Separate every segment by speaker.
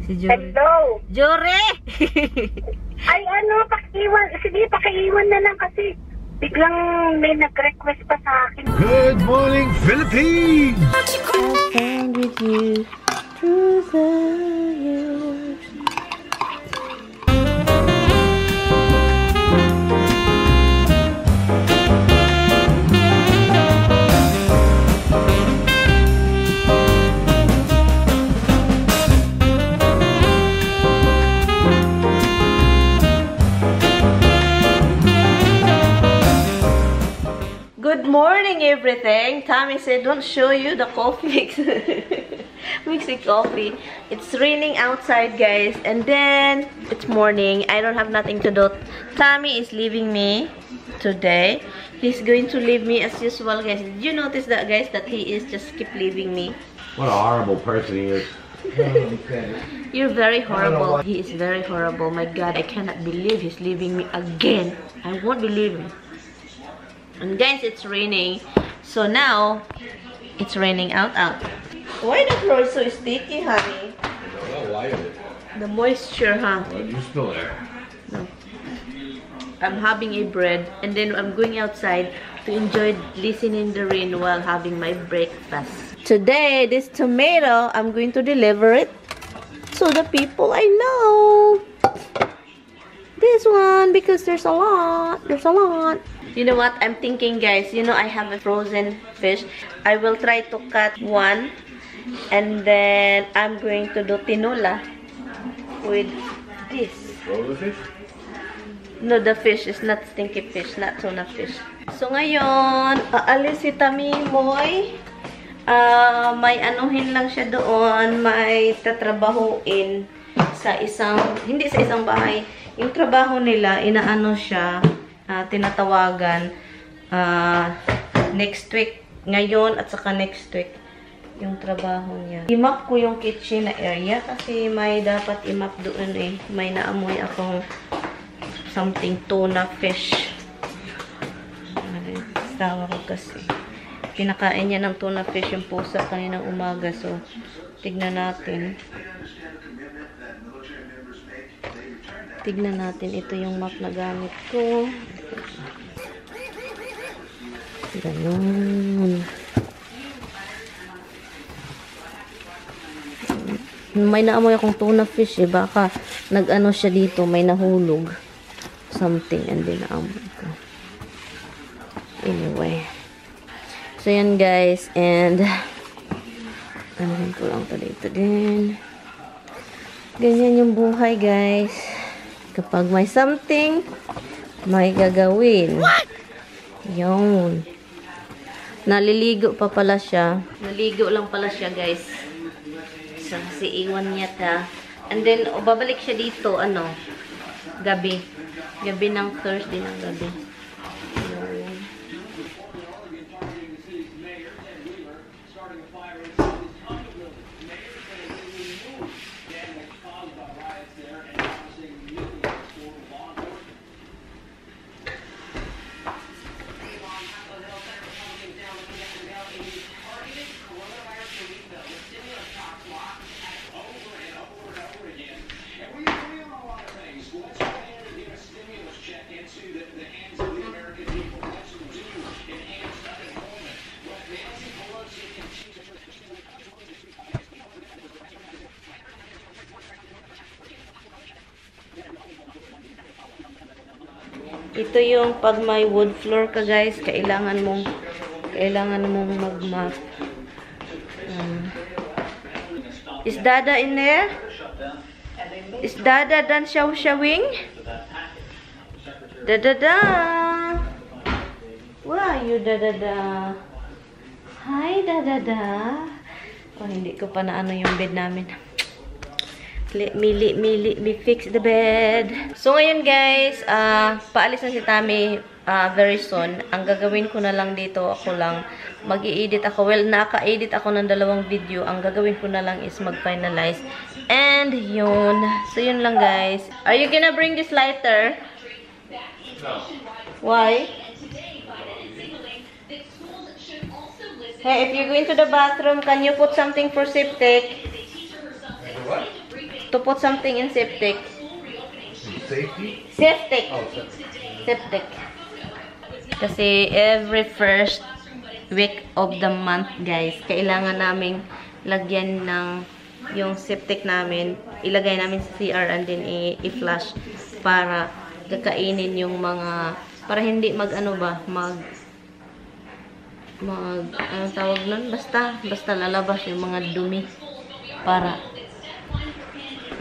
Speaker 1: Si Jory.
Speaker 2: Hello.
Speaker 1: Jory!
Speaker 2: Ay, ano, pakiiwan. Sige, pakiiwan na lang kasi biglang may nag-request pa sa akin.
Speaker 3: Good morning, Philippines!
Speaker 1: I stand with you through the years. Good morning, everything. Tommy said, don't show you the coffee mix. Mixing coffee. It's raining outside, guys. And then, it's morning. I don't have nothing to do. Tommy is leaving me today. He's going to leave me as usual, guys. Did you notice that, guys, that he is just keep leaving me?
Speaker 3: What a horrible person he is.
Speaker 1: You're very horrible. He is very horrible. My God, I cannot believe he's leaving me again. I won't believe him. And guys, it's raining. So now, it's raining out. Why the floor is so sticky, honey?
Speaker 3: Oh, why is it?
Speaker 1: The moisture, huh?
Speaker 3: Well, you're still there.
Speaker 1: No. I'm having a bread. And then I'm going outside to enjoy listening the rain while having my breakfast. Today, this tomato, I'm going to deliver it to the people I know. This one, because there's a lot. There's a lot. You know what? I'm thinking, guys, you know, I have a frozen fish. I will try to cut one. And then, I'm going to do tinola with this.
Speaker 3: Frozen fish?
Speaker 1: No, the fish is not stinky fish, not tuna fish. So, ngayon, aalis si Tamimoy. May anuhin lang siya doon. May tatrabahuin sa isang, hindi sa isang bahay. Yung trabaho nila, inaano siya, tinatawagan next week, ngayon at saka next week yung trabaho niya. I-map ko yung kitchen na area kasi may dapat i-map doon eh. May naamoy akong something tuna fish. Tawa ko kasi. Pinakain niya ng tuna fish yung pusa kaninang umaga. So, tignan natin. Tignan natin. Ito yung map na gamit ko. Ganun. May naamoy akong tuna fish eh. Baka nag-ano siya dito. May nahulog. Something. And then naamoy ko. Anyway. So yan guys. And anuhin ko lang ito dito din. Ganyan yung buhay guys. Kapag may something, may gagawin. What? Yun. Naliligo pa pala siya. Naligo lang pala siya, guys. So, si iwan niya ta. And then, babalik siya dito, ano, gabi. Gabi ng Thursday ng gabi. Yun. Ito yung pag may wood floor ka guys, kailangan mong mag-map. Is Dada in there? Is Dada done shawing? Dada. Where are you, Dada? Hi, Dada. Oh, hindi ko pa na ano yung bed namin. Let me fix the bed. So, ngayon guys, paalis na si Tammy very soon. Ang gagawin ko na lang dito, ako lang, mag-i-edit ako. Well, naka-edit ako ng 2 video. Ang gagawin ko na lang is mag-finalize. And, yun. So, yun lang guys. Are you gonna bring this lighter? No. Why? Hey, if you go into the bathroom, can you put something for septic?
Speaker 3: What?
Speaker 1: to put something in septic.
Speaker 3: Safety?
Speaker 1: Septic.
Speaker 3: Oh,
Speaker 1: Septic. Kasi every first week of the month, guys, kailangan naming lagyan ng yung septic namin, ilagay namin sa CR and then i-flush para kakainin yung mga, para hindi mag-ano ba, anong tawag nun? Basta lalabas yung mga dumi. Para,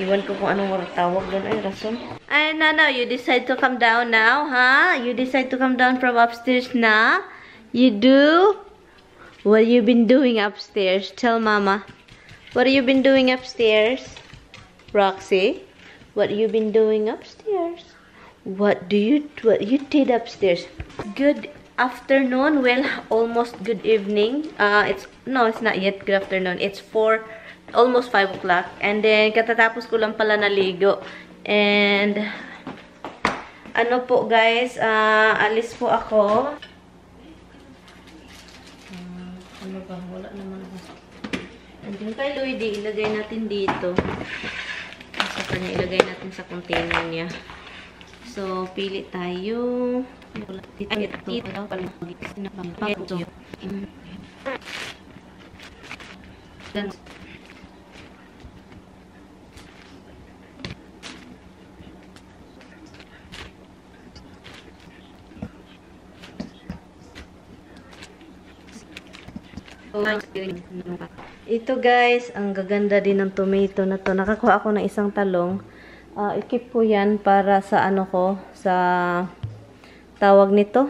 Speaker 1: iwan ko kung anong tawag nun. Ay, rason. Ay, no, you decide to come down now, huh? You decide to come down from upstairs na? You do? What you been doing upstairs? Tell mama. What have you been doing upstairs? Roxy? What you been doing upstairs? What you did upstairs? Good afternoon. Well, almost good evening. It's not yet good afternoon. It's 4, almost 5 o'clock. And then katatapos ko lang pala naligo. And ano po guys, alis po ako. Ano ba? Wala naman ako. And then kay Lloydie, ilagay natin dito. Sa kanya, ilagay natin sa container niya. So, pili tayo. Ito guys, ang gaganda din ng tomato na to. Nakakuha ako ng isang talong. I-keep ko yan para sa ano ko, sa tawag nito.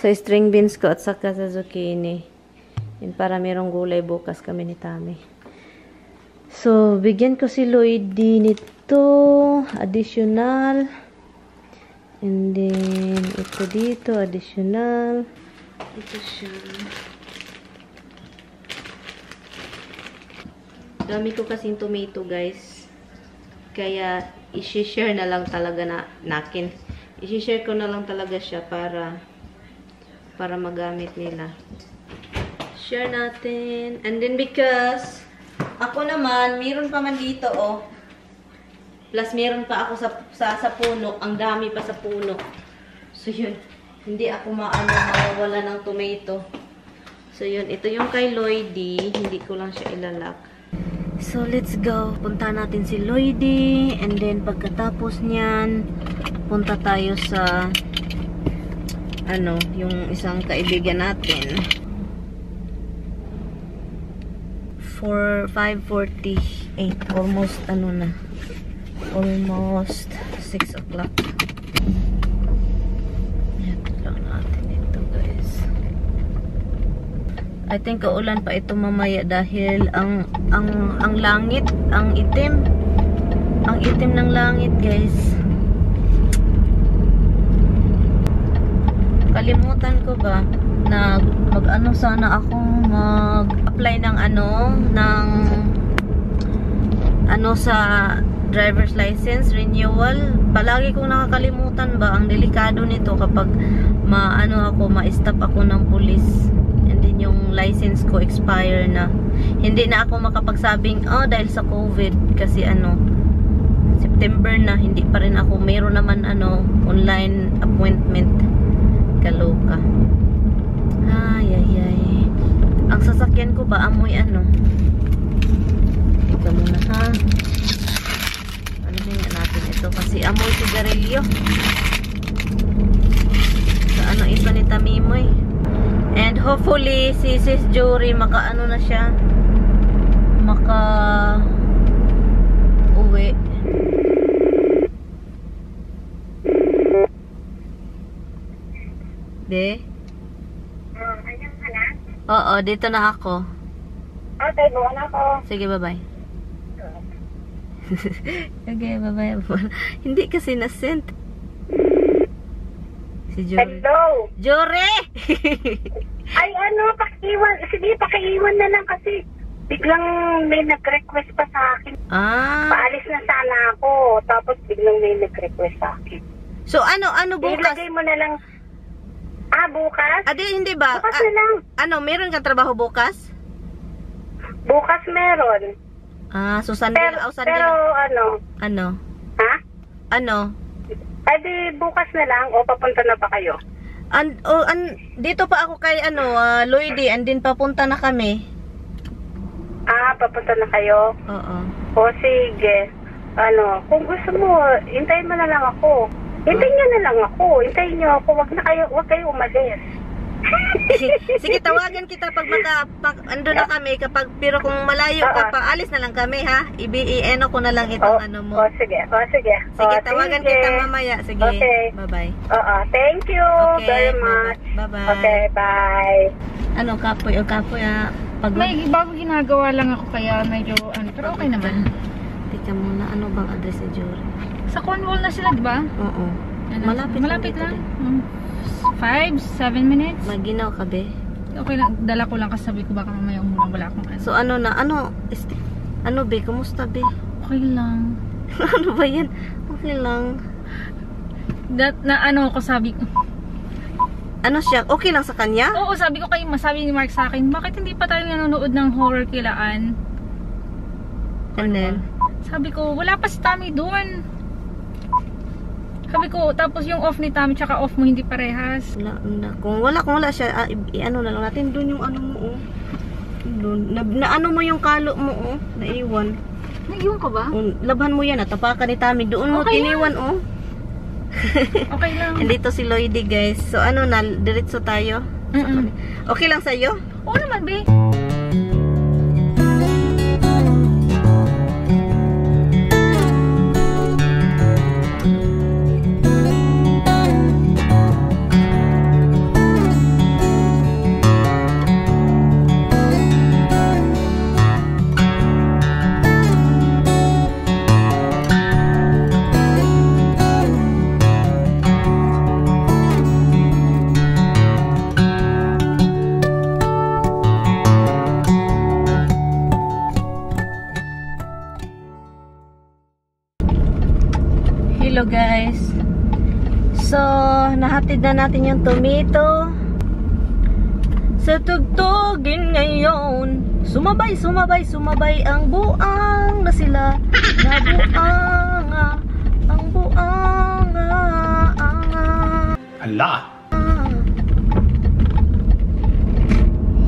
Speaker 1: Sa string beans ko at saka sa zucchini. Yan, para merong gulay bukas kami ni Tami. So, bigyan ko si Lloydie nito. Additional. And then, ito dito, additional. Ito siya. Dami ko kasing tomato, guys. Kaya, i-share na lang talaga nakin. I-share ko na lang talaga siya para magamit nila. Share natin. And then, because, ako naman, meron pa man dito, oh. Plus, meron pa ako sa puno. Ang dami pa sa puno. So, yun. Hindi ako mawawala ng tomato. So, yun. Ito yung kay Lloydie. Hindi ko lang siya ilalak. So, let's go. Punta natin si Lloydie. And then, pagkatapos niyan, punta tayo sa yung isang kaibigan natin. 5:48. Almost, almost 6 o'clock. Yapit lang natin ito, guys. I think uulan pa ito mamaya dahil ang langit, ang itim ng langit, guys. Kalimutan ko ba na sana ako mag-apply ng sa driver's license renewal. Palagi kong nakakalimutan ba, ang delikado nito kapag ma-stop ako ng pulis. And then yung license ko expire na. Hindi na ako makapagsabing, dahil sa COVID. Kasi September na, hindi pa rin ako. Mayroon naman online appointment. Kaloka. Ay. Ang sasakyan ko ba, amoy Ika muna, ha? Nga natin ito. Kasi amoy sigarilyo. Sa iba ni Tamimoy. And hopefully, si Sis Jory, na siya. Uwi. De?
Speaker 2: Ayan ka na?
Speaker 1: Oo, dito na ako.
Speaker 2: Okay, buwan ako.
Speaker 1: Sige, bye-bye. Okay, bye-bye. Hindi kasi na-sent. Si Jory.
Speaker 2: Hello?
Speaker 1: Jory!
Speaker 2: Ay, pakiiwan. Sige, pakiiwan na lang kasi biglang may nag-request pa sa akin. Paalis na sana ako. Tapos biglang may nag-request sa akin.
Speaker 1: So, ano bukas?
Speaker 2: Ilagay mo na lang. Bukas?
Speaker 1: Hindi ba?
Speaker 2: Bukas na lang.
Speaker 1: Meron kang trabaho bukas?
Speaker 2: Bukas meron.
Speaker 1: Ah, so Sunday.
Speaker 2: Pero ano?
Speaker 1: Ano?
Speaker 2: Ha?
Speaker 1: Ano?
Speaker 2: Ay di bukas na lang o papunta na ba kayo?
Speaker 1: Dito pa ako kay Lloydie, andin papunta na kami.
Speaker 2: Ah, papunta na kayo?
Speaker 1: Oo.
Speaker 2: O sige. Ano, kung gusto mo, hintayin mo na lang ako. Hintayin niyo na lang ako. Hintayin niyo ako. Wag kayo umalis.
Speaker 1: Sige, tawagan kita pag ando na kami pero kung malayo ka pa, alis na lang kami ha. I-eno ko na lang itong ano mo.
Speaker 2: Sige.
Speaker 1: Sige, tawagan kita mamaya. Sige.
Speaker 2: Okay.
Speaker 1: Bye-bye.
Speaker 2: Thank you very much.
Speaker 1: Bye-bye.
Speaker 2: Okay, bye.
Speaker 1: Ano, kapoy
Speaker 4: May bago ginagawa lang ako kaya medyo pero okay naman.
Speaker 1: Tika muna, ano bang address ni Jory?
Speaker 4: Sa Cornwall na sila, di ba?
Speaker 1: Oo.
Speaker 4: Malapit lang. 5-7 minutes.
Speaker 1: Maginaw ka, be?
Speaker 4: Okay lang, dala ko lang kasi sabi ko baka mamaya umulang wala akong ano.
Speaker 1: So ano be, kumusta be?
Speaker 4: Okay lang.
Speaker 1: Ano ba yan? Okay lang.
Speaker 4: Ano ko sabi ko.
Speaker 1: Ano siya? Okay lang sa kanya?
Speaker 4: Oo, sabi ko kayo, masabi ni Mark sa akin, bakit hindi pa tayo nanonood ng horror kilaan?
Speaker 1: And then?
Speaker 4: Sabi ko, wala pa si Tommy doon. Sabi ko, tapos yung off ni Tommy tsaka off mo hindi parehas.
Speaker 1: Kung wala siya, ano na lang natin doon yung ano mo, oh. Doon. Ano mo yung kalo mo, oh. Naiwan.
Speaker 4: Naiwan ka ba?
Speaker 1: Labhan mo yan, tapakan ni Tommy. Doon mo tiniwan, oh.
Speaker 4: Okay lang.
Speaker 1: Andito si Lloydie, guys. So, ano na, diretso tayo. Okay lang sa'yo?
Speaker 4: Oo naman, be.
Speaker 1: Hello guys. So, nahatid na natin yung tomato. Sa tugtugin ngayon, sumabay ang buang na sila. Ang buang
Speaker 3: Allah.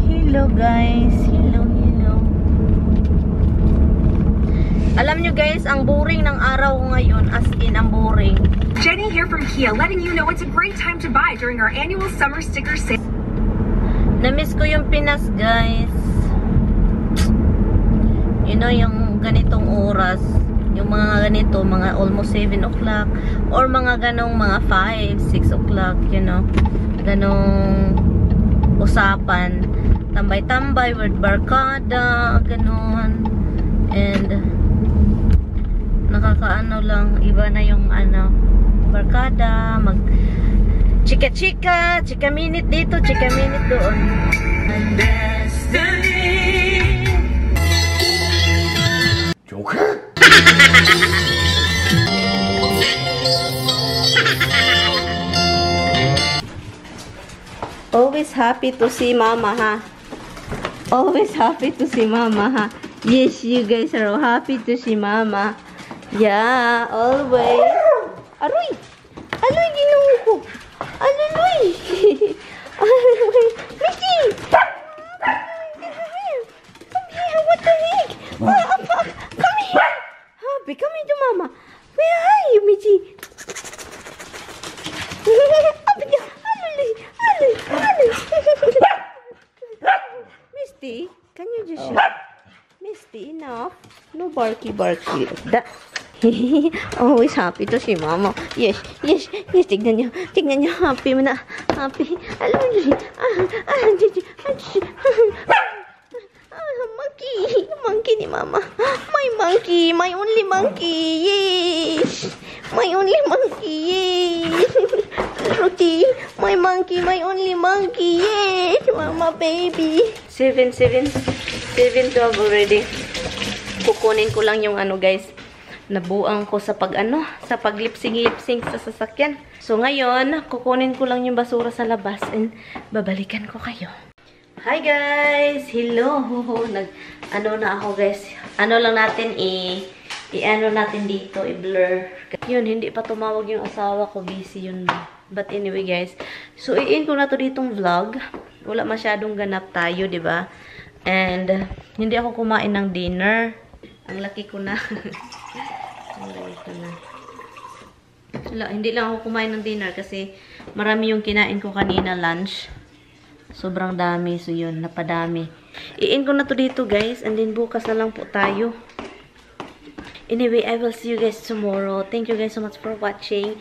Speaker 1: Hello guys. Hello. Alam nyo guys, ang boring ng araw ngayon, as in ang boring.
Speaker 5: Jenny here from Kia, letting you know it's a great time to buy during our annual summer sticker sale.
Speaker 1: Namiss ko yung Pinas guys. You know, yung ganitong oras, yung mga ganito, mga almost 7 o'clock, or mga ganong mga 5, 6 o'clock, you know, ganong usapan, tambay-tambay with barkada, ganon, and nakakaano lang, iba na yung ano, barkada, mag chika minute dito, chika minute doon.
Speaker 3: Joker?
Speaker 1: Always happy to see mama, ha? Always happy to see mama, ha? Yes, you guys are all happy to see mama. Yeah, always. Aroy! Aloy, ginoo ko! Aloy! Aloy! Mickey! Come here, what the heck? Come here! Happy, come here to mama. Where are you, Mickey? Misty, can you just shut? Misty, enough. No barky like that. Always happy to see mama. Yes. Tignan niyo. Happy mo na. Happy. Monkey ni mama. My monkey. My only monkey. Yes. My only monkey. Yes. Ruti. My monkey. My only monkey. Yes. Mama baby. 7:12 already. Kukunin ko lang yung ano guys. Nabuang ko sa paglipsing sa sasakyan. So ngayon, kukunin ko lang yung basura sa labas and babalikan ko kayo. Hi guys! Hello! Ano na ako guys. Ano lang natin i-ano natin dito, i-blur. Yun, hindi pa tumawag yung asawa ko. Busy yun. But anyway guys. So, i-in ko na to ditong vlog. Wala masyadong ganap tayo, diba? And, hindi ako kumain ng dinner. Ang laki ko na. Ang laki ko na. Wala, hindi lang ako kumain ng dinner kasi marami yung kinain ko kanina lunch. Sobrang dami. So, yun. Napadami. I-in ko na to dito, guys. And then, bukas na lang po tayo. Anyway, I will see you guys tomorrow. Thank you guys so much for watching.